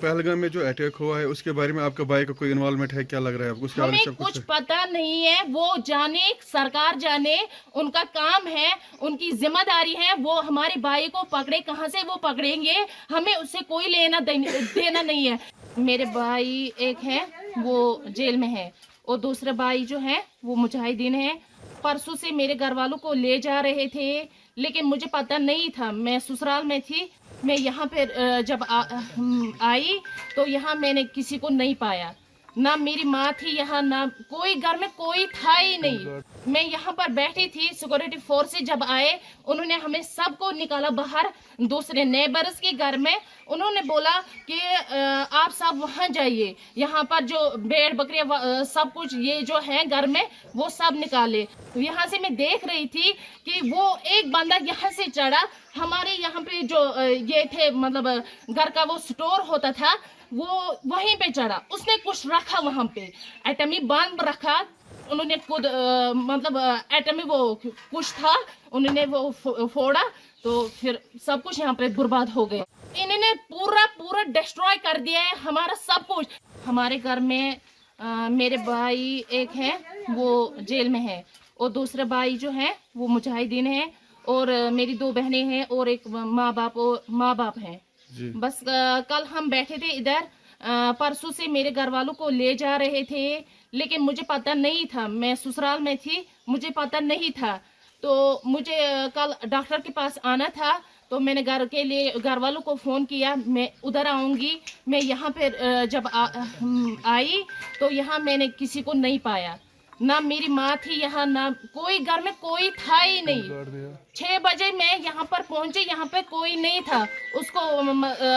पहलगाम में जो अटैक हुआ है उसके बारे में आपका भाई का कोई इन्वॉल्वमेंट है, क्या लग रहा है आपको? उसके बारे में हमें सब कुछ पता नहीं है, वो जाने सरकार जाने, उनका काम है, उनकी जिम्मेदारी है, वो हमारे भाई को पकड़े, कहाँ से वो पकड़ेंगे, हमें उससे कोई लेना देना नहीं है। मेरे भाई एक है वो जेल में है और दूसरा भाई जो है वो मुजाहिदीन है। परसों से मेरे घर वालों को ले जा रहे थे, लेकिन मुझे पता नहीं था, मैं ससुराल में थी। मैं यहाँ पे जब आई तो यहाँ मैंने किसी को नहीं पाया, ना मेरी माँ थी यहाँ, ना कोई घर में कोई था ही नहीं। मैं यहाँ पर बैठी थी, सिक्योरिटी फोर्स से जब आए उन्होंने हमें सबको निकाला बाहर दूसरे नेबर्स के घर में। उन्होंने बोला कि आप सब वहाँ जाइए, यहाँ पर जो भेड़ बकरियाँ सब कुछ ये जो है घर में वो सब निकाले। यहाँ से मैं देख रही थी कि वो एक बंदा यहाँ से चढ़ा, हमारे यहाँ पे जो ये थे मतलब घर का वो स्टोर होता था वो वहीं पे चढ़ा, उसने कुछ रखा वहाँ पे, एटमी बम रखा। उन्होंने खुद मतलब एटमी वो कुछ था, उन्होंने वो फोड़ा तो फिर सब कुछ यहाँ पे बर्बाद हो गया। इन्होंने पूरा डिस्ट्रॉय कर दिया है हमारा सब कुछ। हमारे घर में मेरे भाई एक है वो जेल में है और दूसरा भाई जो है वो मुजाहिदीन है और मेरी 2 बहनें हैं और एक माँ बाप हैं। बस कल हम बैठे थे इधर, परसों से मेरे घर वालों को ले जा रहे थे, लेकिन मुझे पता नहीं था, मैं ससुराल में थी, मुझे पता नहीं था। तो मुझे कल डॉक्टर के पास आना था, तो मैंने घर वालों को फ़ोन किया, मैं उधर आऊँगी। मैं यहाँ पे जब आई तो यहाँ मैंने किसी को नहीं पाया, ना मेरी माँ थी यहाँ, ना कोई घर में कोई था ही नहीं। 6 बजे मैं यहाँ पर पहुंचे, यहाँ पे कोई नहीं था। उसको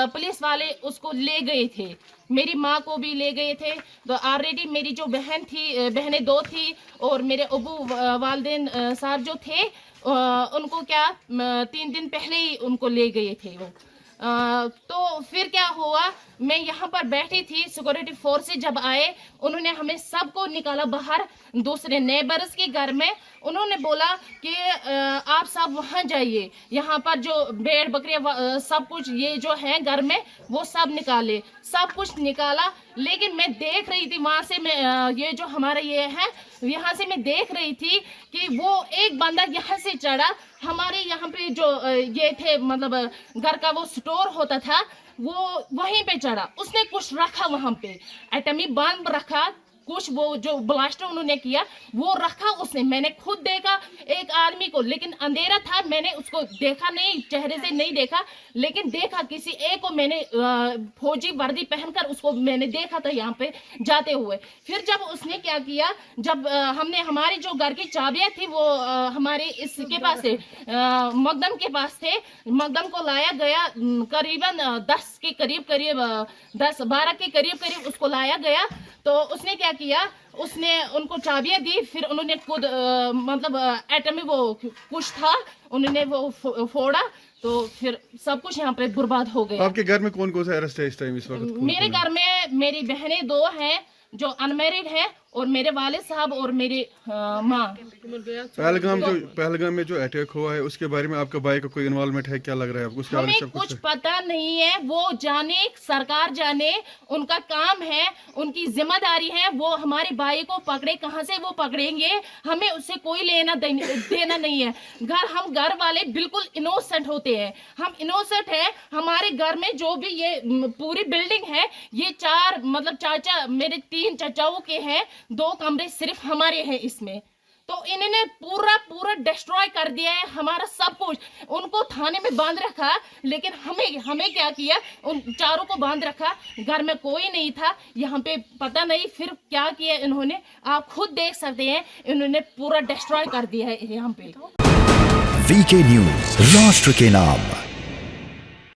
पुलिस वाले उसको ले गए थे, मेरी माँ को भी ले गए थे। तो ऑलरेडी मेरी जो बहनें 2 थी और मेरे अबू वालिदैन साहब जो थे उनको क्या 3 दिन पहले ही उनको ले गए थे वो। तो फिर क्या हुआ, मैं यहाँ पर बैठी थी, सिक्योरिटी फोर्स से जब आए उन्होंने हमें सबको निकाला बाहर दूसरे नेबर्स के घर में। उन्होंने बोला कि आप सब वहाँ जाइए, यहाँ पर जो भेड़ बकरियाँ सब कुछ ये जो है घर में वो सब निकाले, सब कुछ निकाला। लेकिन मैं देख रही थी वहाँ से, मैं ये जो हमारा ये है यहाँ से मैं देख रही थी कि वो एक बंदा यहाँ से चढ़ा, हमारे यहाँ पे जो ये थे मतलब घर का वो स्टोर होता था वो वहीं पे चढ़ा, उसने कुछ रखा वहाँ पे, एटमी बम रखा, कुछ वो जो ब्लास्टर उन्होंने किया वो रखा उसने। मैंने खुद देखा एक आदमी को, लेकिन अंधेरा था, मैंने उसको देखा नहीं, चेहरे से नहीं देखा, लेकिन देखा किसी एक को मैंने फौजी वर्दी पहनकर उसको मैंने देखा था यहाँ पे जाते हुए। फिर जब उसने क्या किया, जब हमने हमारी जो घर की चाबियाँ थी वो हमारे इसके पास थे, मकदम के पास थे, मकदम को लाया गया करीबन 10 के करीब 10-12 के करीब उसको लाया गया। तो उसने क्या किया, उसने उनको चाबियां दी, फिर उन्होंने खुद मतलब एटमी वो कुछ था, उन्होंने वो फोड़ा तो फिर सब कुछ यहाँ पे बर्बाद हो गया। आपके घर में कौन कौन सा अरेस्ट है इस टाइम इस वक्त? मेरे घर में मेरी बहनें 2 हैं जो अनमैरिड है और मेरे वालिद साहब और मेरी माँ। पहलगाम में जो अटैक हुआ है उसके बारे में आपका भाई का कोई इन्वॉल्वमेंट है, क्या लग रहा है आपको? उसके बारे में हमें कुछ पता नहीं है, वो जाने सरकार जाने, उनका काम है, उनकी जिम्मेदारी है, वो हमारे भाई को पकड़े, कहाँ से वो पकड़ेंगे, हमें उससे कोई लेना देना नहीं है। हम घर वाले बिल्कुल इनोसेंट होते हैं, हम इनोसेंट है। हमारे घर में जो भी ये पूरी बिल्डिंग है, ये 4 मतलब चाचा मेरे 3 चाचाओं के हैं, 2 कमरे सिर्फ हमारे हैं इसमें। तो इन्होंने पूरा डिस्ट्रॉय कर दिया है हमारा सब कुछ। उनको थाने में बांध रखा, लेकिन हमें क्या किया, उन चारों को बांध रखा, घर में कोई नहीं था, यहाँ पे पता नहीं फिर क्या किया इन्होंने, आप खुद देख सकते हैं, इन्होंने पूरा डिस्ट्रॉय कर दिया है यहाँ पे। वीके न्यूज़, राष्ट्र के नाम।